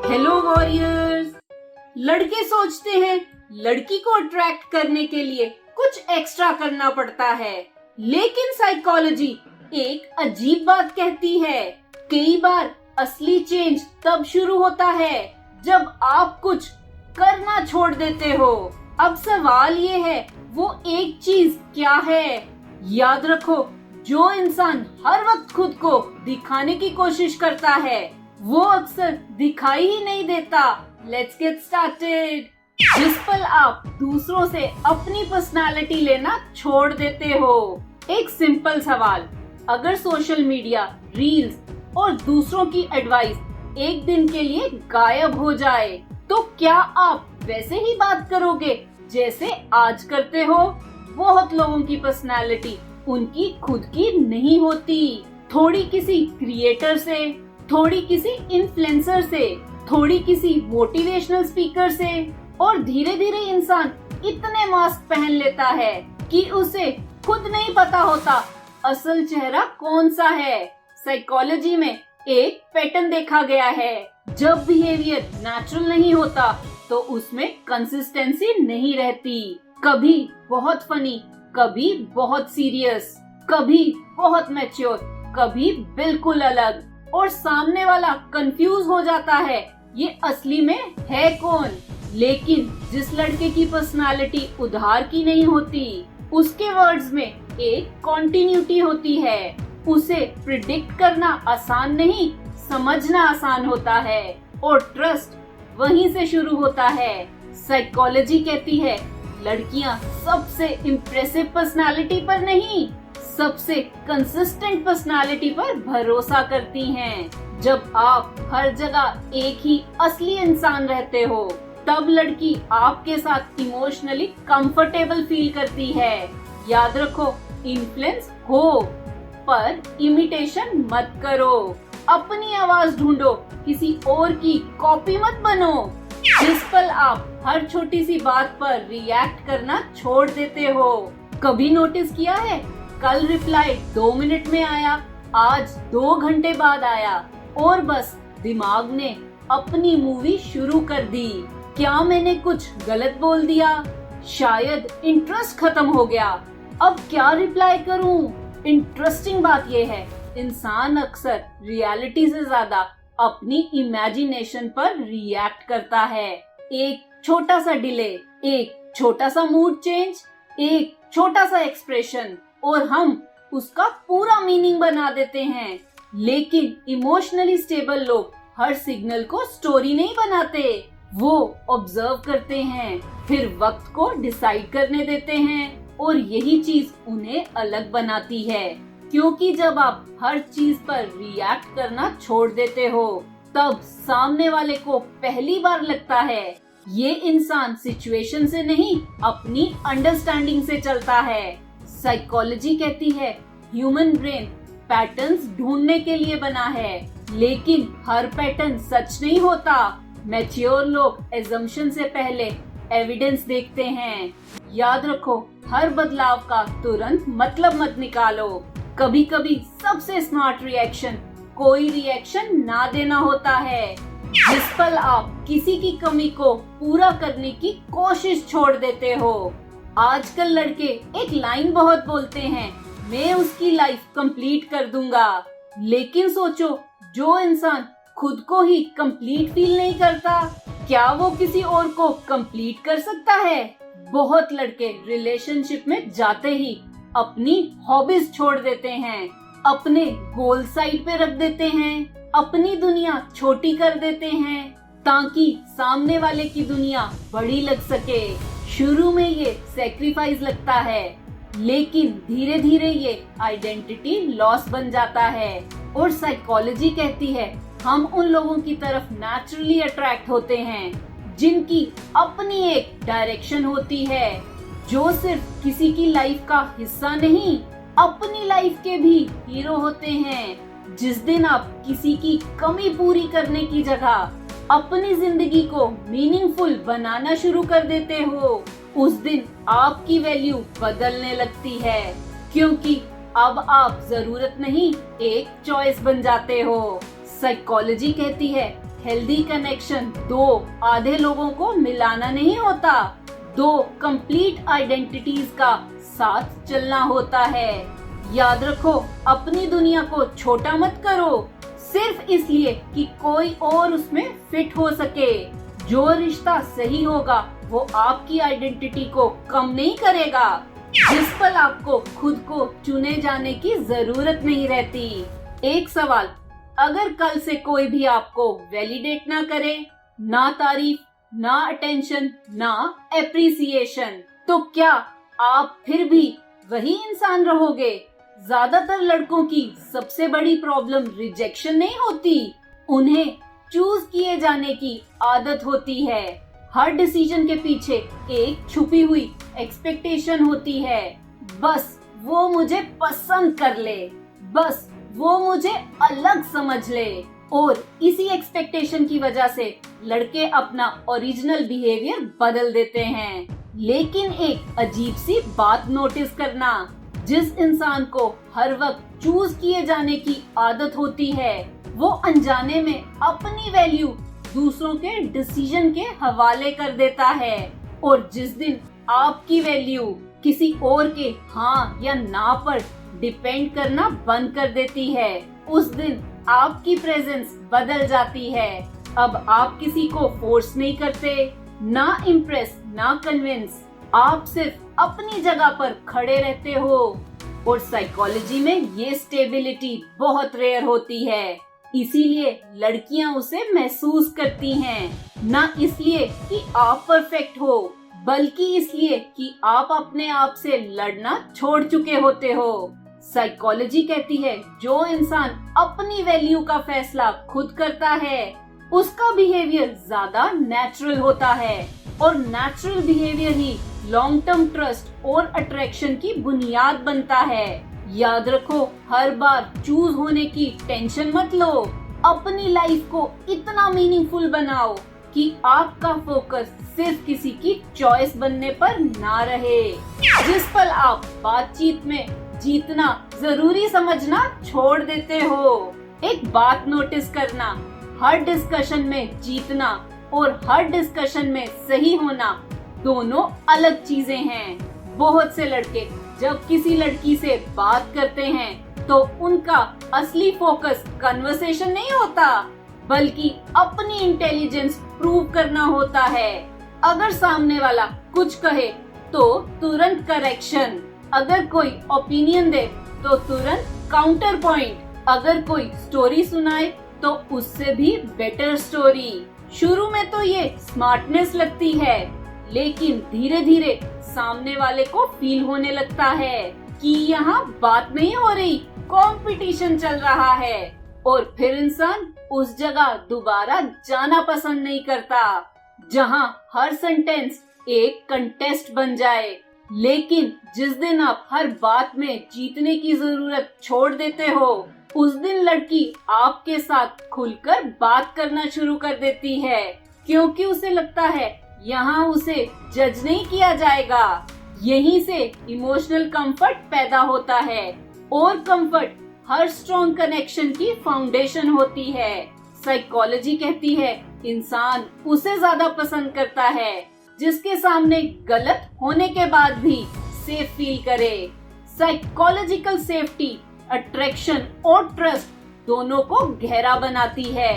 Hello warriors. लड़के सोचते हैं लड़की को अट्रैक्ट करने के लिए कुछ एक्स्ट्रा करना पड़ता है, लेकिन साइकोलॉजी एक अजीब बात कहती है। कई बार असली चेंज तब शुरू होता है जब आप कुछ करना छोड़ देते हो। अब सवाल ये है, वो एक चीज क्या है? याद रखो, जो इंसान हर वक्त खुद को दिखाने की कोशिश करता है वो अक्सर दिखाई ही नहीं देता। Let's get started. जिस पल आप दूसरों से अपनी पर्सनालिटी लेना छोड़ देते हो। एक सिंपल सवाल, अगर सोशल मीडिया, रील्स और दूसरों की एडवाइस एक दिन के लिए गायब हो जाए तो क्या आप वैसे ही बात करोगे जैसे आज करते हो? बहुत लोगों की पर्सनालिटी उनकी खुद की नहीं होती। थोड़ी किसी क्रिएटर से, थोड़ी किसी इन्फ्लुएंसर से, थोड़ी किसी मोटिवेशनल स्पीकर से, और धीरे धीरे इंसान इतने मास्क पहन लेता है कि उसे खुद नहीं पता होता असल चेहरा कौन सा है। साइकोलॉजी में एक पैटर्न देखा गया है, जब बिहेवियर नेचुरल नहीं होता तो उसमें कंसिस्टेंसी नहीं रहती। कभी बहुत फनी, कभी बहुत सीरियस, कभी बहुत मैच्योर, कभी बिल्कुल अलग, और सामने वाला कंफ्यूज हो जाता है ये असली में है कौन। लेकिन जिस लड़के की पर्सनालिटी उधार की नहीं होती, उसके वर्ड्स में एक कॉन्टिन्यूटी होती है। उसे प्रिडिक्ट करना आसान नहीं, समझना आसान होता है, और ट्रस्ट वहीं से शुरू होता है। साइकोलॉजी कहती है लड़कियां सबसे इम्प्रेसिव पर्सनालिटी पर नहीं, सबसे कंसिस्टेंट पर्सनालिटी पर भरोसा करती हैं। जब आप हर जगह एक ही असली इंसान रहते हो, तब लड़की आपके साथ इमोशनली कंफर्टेबल फील करती है। याद रखो, इन्फ्लुएंस हो पर इमिटेशन मत करो। अपनी आवाज ढूंढो, किसी और की कॉपी मत बनो। जिस पल आप हर छोटी सी बात पर रिएक्ट करना छोड़ देते हो, कभी नोटिस किया है? कल रिप्लाई 2 मिनट में आया, आज 2 घंटे बाद आया, और बस दिमाग ने अपनी मूवी शुरू कर दी। क्या मैंने कुछ गलत बोल दिया? शायद इंटरेस्ट खत्म हो गया, अब क्या रिप्लाई करूं? इंटरेस्टिंग बात यह है, इंसान अक्सर रियलिटी से ज्यादा अपनी इमेजिनेशन पर रिएक्ट करता है। एक छोटा सा डिले, एक छोटा सा मूड चेंज, एक छोटा सा एक्सप्रेशन, और हम उसका पूरा मीनिंग बना देते हैं। लेकिन इमोशनली स्टेबल लोग हर सिग्नल को स्टोरी नहीं बनाते, वो ऑब्जर्व करते हैं, फिर वक्त को डिसाइड करने देते हैं, और यही चीज उन्हें अलग बनाती है। क्योंकि जब आप हर चीज पर रिएक्ट करना छोड़ देते हो, तब सामने वाले को पहली बार लगता है ये इंसान सिचुएशन से नहीं, अपनी अंडरस्टैंडिंग से चलता है। साइकोलॉजी कहती है ह्यूमन ब्रेन पैटर्न्स ढूंढने के लिए बना है, लेकिन हर पैटर्न सच नहीं होता। मैच्योर लोग एजम्पशन से पहले एविडेंस देखते हैं। याद रखो, हर बदलाव का तुरंत मतलब मत निकालो। कभी कभी सबसे स्मार्ट रिएक्शन कोई रिएक्शन ना देना होता है। जिस पल आप किसी की कमी को पूरा करने की कोशिश छोड़ देते हो। आजकल लड़के एक लाइन बहुत बोलते हैं, मैं उसकी लाइफ कंप्लीट कर दूंगा। लेकिन सोचो, जो इंसान खुद को ही कंप्लीट फील नहीं करता, क्या वो किसी और को कंप्लीट कर सकता है? बहुत लड़के रिलेशनशिप में जाते ही अपनी हॉबीज छोड़ देते हैं, अपने गोल साइड पे रख देते हैं, अपनी दुनिया छोटी कर देते हैं, ताकि सामने वाले की दुनिया बड़ी लग सके। शुरू में ये सैक्रिफाइस लगता है, लेकिन धीरे धीरे ये आइडेंटिटी लॉस बन जाता है। और साइकोलॉजी कहती है हम उन लोगों की तरफ नेचुरली अट्रैक्ट होते हैं जिनकी अपनी एक डायरेक्शन होती है, जो सिर्फ किसी की लाइफ का हिस्सा नहीं, अपनी लाइफ के भी हीरो होते हैं। जिस दिन आप किसी की कमी पूरी करने की जगह अपनी जिंदगी को मीनिंगफुल बनाना शुरू कर देते हो, उस दिन आपकी वैल्यू बदलने लगती है, क्योंकि अब आप जरूरत नहीं, एक चॉइस बन जाते हो। साइकोलॉजी कहती है हेल्दी कनेक्शन दो आधे लोगों को मिलाना नहीं होता, दो कंप्लीट आइडेंटिटीज का साथ चलना होता है। याद रखो, अपनी दुनिया को छोटा मत करो सिर्फ इसलिए कि कोई और उसमें फिट हो सके। जो रिश्ता सही होगा वो आपकी आइडेंटिटी को कम नहीं करेगा। जिस पल आपको खुद को चुने जाने की जरूरत नहीं रहती। एक सवाल, अगर कल से कोई भी आपको वैलिडेट ना करे, ना तारीफ, ना अटेंशन, ना एप्रिसिएशन, तो क्या आप फिर भी वही इंसान रहोगे? ज्यादातर लड़कों की सबसे बड़ी प्रॉब्लम रिजेक्शन नहीं होती, उन्हें चूज किए जाने की आदत होती है। हर डिसीजन के पीछे एक छुपी हुई एक्सपेक्टेशन होती है। बस वो मुझे पसंद कर ले, बस वो मुझे अलग समझ ले। और इसी एक्सपेक्टेशन की वजह से लड़के अपना ओरिजिनल बिहेवियर बदल देते हैं। लेकिन एक अजीब सी बात नोटिस करना, जिस इंसान को हर वक्त चूज किए जाने की आदत होती है, वो अनजाने में अपनी वैल्यू दूसरों के डिसीजन के हवाले कर देता है। और जिस दिन आपकी वैल्यू किसी और के हाँ या ना पर डिपेंड करना बंद कर देती है, उस दिन आपकी प्रेजेंस बदल जाती है। अब आप किसी को फोर्स नहीं करते, ना इम्प्रेस ना कन्विंस, आप सिर्फ अपनी जगह पर खड़े रहते हो। और साइकोलॉजी में ये स्टेबिलिटी बहुत रेयर होती है, इसीलिए लड़कियां उसे महसूस करती हैं। ना इसलिए कि आप परफेक्ट हो, बल्कि इसलिए कि आप अपने आप से लड़ना छोड़ चुके होते हो। साइकोलॉजी कहती है जो इंसान अपनी वैल्यू का फैसला खुद करता है, उसका बिहेवियर ज्यादा नेचुरल होता है। और नेचुरल बिहेवियर ही लॉन्ग टर्म ट्रस्ट और अट्रैक्शन की बुनियाद बनता है। याद रखो, हर बार चूज होने की टेंशन मत लो। अपनी लाइफ को इतना मीनिंगफुल बनाओ कि आपका फोकस सिर्फ किसी की चॉइस बनने पर ना रहे। जिस पल आप बातचीत में जीतना जरूरी समझना छोड़ देते हो। एक बात नोटिस करना, हर डिस्कशन में जीतना और हर डिस्कशन में सही होना दोनों अलग चीजें हैं। बहुत से लड़के जब किसी लड़की से बात करते हैं तो उनका असली फोकस कन्वर्सेशन नहीं होता, बल्कि अपनी इंटेलिजेंस प्रूव करना होता है। अगर सामने वाला कुछ कहे तो तुरंत करेक्शन, अगर कोई ओपिनियन दे तो तुरंत काउंटर पॉइंट, अगर कोई स्टोरी सुनाए तो उससे भी बेटर स्टोरी। शुरू में तो ये स्मार्टनेस लगती है, लेकिन धीरे धीरे सामने वाले को फील होने लगता है कि यहाँ बात नहीं हो रही, कंपटीशन चल रहा है। और फिर इंसान उस जगह दोबारा जाना पसंद नहीं करता जहाँ हर सेंटेंस एक कंटेस्ट बन जाए। लेकिन जिस दिन आप हर बात में जीतने की जरूरत छोड़ देते हो, उस दिन लड़की आपके साथ खुलकर बात करना शुरू कर देती है, क्योंकि उसे लगता है यहाँ उसे जज नहीं किया जाएगा। यहीं से इमोशनल कंफर्ट पैदा होता है, और कंफर्ट हर स्ट्रॉन्ग कनेक्शन की फाउंडेशन होती है। साइकोलॉजी कहती है इंसान उसे ज्यादा पसंद करता है जिसके सामने गलत होने के बाद भी सेफ फील करे। साइकोलॉजिकल सेफ्टी अट्रैक्शन और ट्रस्ट दोनों को गहरा बनाती है।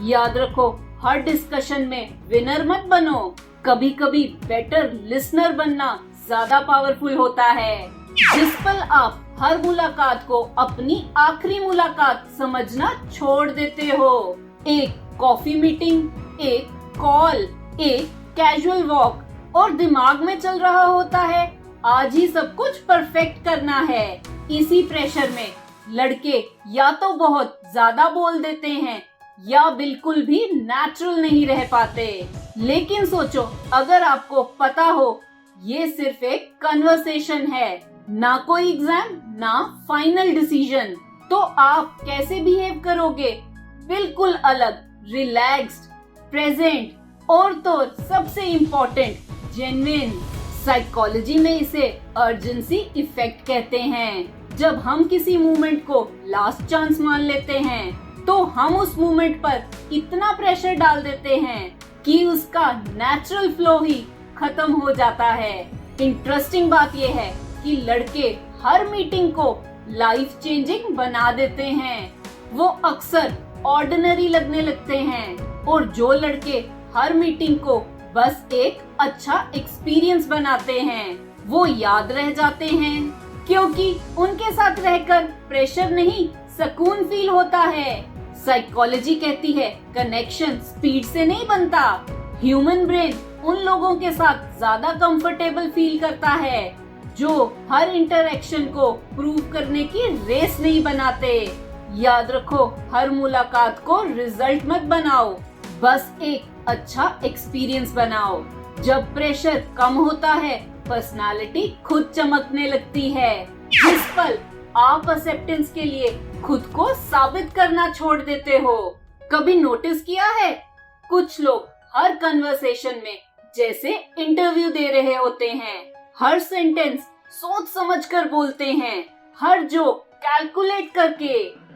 याद रखो, हर डिस्कशन में विनर मत बनो, कभी कभी बेटर लिसनर बनना ज्यादा पावरफुल होता है। जिस पल आप हर मुलाकात को अपनी आखिरी मुलाकात समझना छोड़ देते हो, एक कॉफी मीटिंग, एक कॉल, एक कैजुअल वॉक, और दिमाग में चल रहा होता है आज ही सब कुछ परफेक्ट करना है। इसी प्रेशर में लड़के या तो बहुत ज्यादा बोल देते हैं या बिल्कुल भी नेचुरल नहीं रह पाते। लेकिन सोचो, अगर आपको पता हो ये सिर्फ एक कन्वर्सेशन है, ना कोई एग्जाम, ना फाइनल डिसीजन, तो आप कैसे बिहेव करोगे? बिल्कुल अलग, रिलैक्स्ड, प्रेजेंट, और तो सबसे इम्पोर्टेंट जेन्युइन। साइकोलॉजी में इसे अर्जेंसी इफेक्ट कहते हैं। जब हम किसी मूवमेंट को लास्ट चांस मान लेते हैं तो हम उस मोमेंट पर इतना प्रेशर डाल देते हैं कि उसका नेचुरल फ्लो ही खत्म हो जाता है। इंटरेस्टिंग बात यह है कि लड़के हर मीटिंग को लाइफ चेंजिंग बना देते हैं। वो अक्सर ऑर्डिनरी लगने लगते हैं और जो लड़के हर मीटिंग को बस एक अच्छा एक्सपीरियंस बनाते हैं वो याद रह जाते हैं, क्योंकि उनके साथ रहकर प्रेशर नहीं सुकून फील होता है। साइकोलॉजी कहती है कनेक्शन स्पीड से नहीं बनता। ह्यूमन ब्रेन उन लोगों के साथ ज्यादा कंफर्टेबल फील करता है जो हर इंटरेक्शन को प्रूव करने की रेस नहीं बनाते। याद रखो, हर मुलाकात को रिजल्ट मत बनाओ, बस एक अच्छा एक्सपीरियंस बनाओ। जब प्रेशर कम होता है पर्सनालिटी खुद चमकने लगती है। जिस पल आप एक्सेप्टेंस के लिए खुद को साबित करना छोड़ देते हो। कभी नोटिस किया है, कुछ लोग हर कन्वर्सेशन में जैसे इंटरव्यू दे रहे होते हैं। हर सेंटेंस सोच समझ कर बोलते हैं, हर जोक कैलकुलेट करके।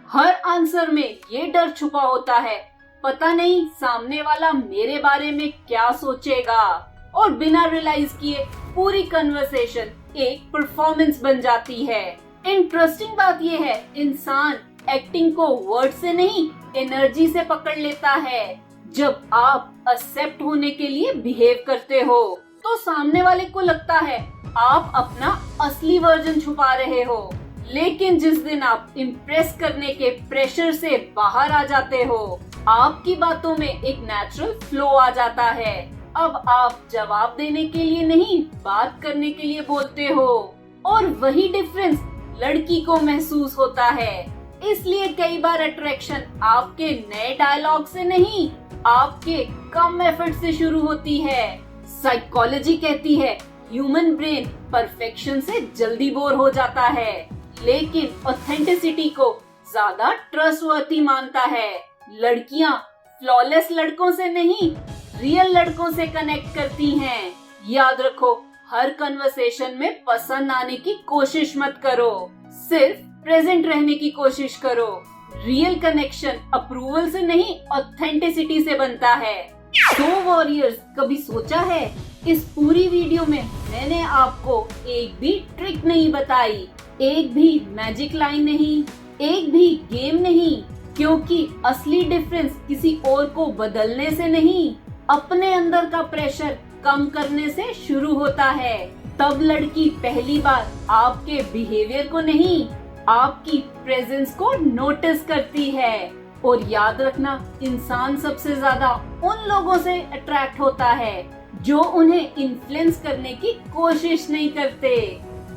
हर आंसर में ये डर छुपा होता है, पता नहीं सामने वाला मेरे बारे में क्या सोचेगा। और बिना रियलाइज किए पूरी कन्वर्सेशन एक परफॉर्मेंस बन जाती है। इंटरेस्टिंग बात यह है, इंसान एक्टिंग को वर्ड से नहीं एनर्जी से पकड़ लेता है। जब आप एक्सेप्ट होने के लिए बिहेव करते हो तो सामने वाले को लगता है आप अपना असली वर्जन छुपा रहे हो। लेकिन जिस दिन आप इम्प्रेस करने के प्रेशर से बाहर आ जाते हो, आपकी बातों में एक नेचुरल फ्लो आ जाता है। अब आप जवाब देने के लिए नहीं, बात करने के लिए बोलते हो। और वही डिफरेंस लड़की को महसूस होता है। इसलिए कई बार अट्रैक्शन आपके नए डायलॉग से नहीं, आपके कम एफर्ट से शुरू होती है। साइकोलॉजी कहती है ह्यूमन ब्रेन परफेक्शन से जल्दी बोर हो जाता है, लेकिन ऑथेंटिसिटी को ज्यादा ट्रस्टवर्दी मानता है। लड़कियां फ्लॉलेस लड़कों से नहीं, रियल लड़कों से कनेक्ट करती हैं। याद रखो, हर कन्वर्सेशन में पसंद आने की कोशिश मत करो, सिर्फ प्रेजेंट रहने की कोशिश करो। रियल कनेक्शन अप्रूवल से नहीं, ऑथेंटिसिटी से बनता है। तो वॉरियर्स, कभी सोचा है इस पूरी वीडियो में मैंने आपको एक भी ट्रिक नहीं बताई, एक भी मैजिक लाइन नहीं, एक भी गेम नहीं, क्योंकि असली डिफरेंस किसी और को बदलने से नहीं, अपने अंदर का प्रेशर कम करने से शुरू होता है। तब लड़की पहली बार आपके बिहेवियर को नहीं, आपकी प्रेजेंस को नोटिस करती है। और याद रखना, इंसान सबसे ज्यादा उन लोगों से अट्रैक्ट होता है जो उन्हें इन्फ्लुएंस करने की कोशिश नहीं करते,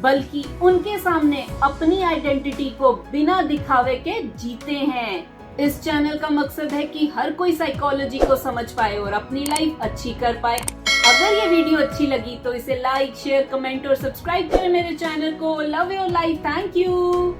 बल्कि उनके सामने अपनी आइडेंटिटी को बिना दिखावे के जीते हैं। इस चैनल का मकसद है कि हर कोई साइकोलॉजी को समझ पाए और अपनी लाइफ अच्छी कर पाए। अगर ये वीडियो अच्छी लगी तो इसे लाइक, शेयर, कमेंट और सब्सक्राइब करें मेरे चैनल को। Love your life, thank you.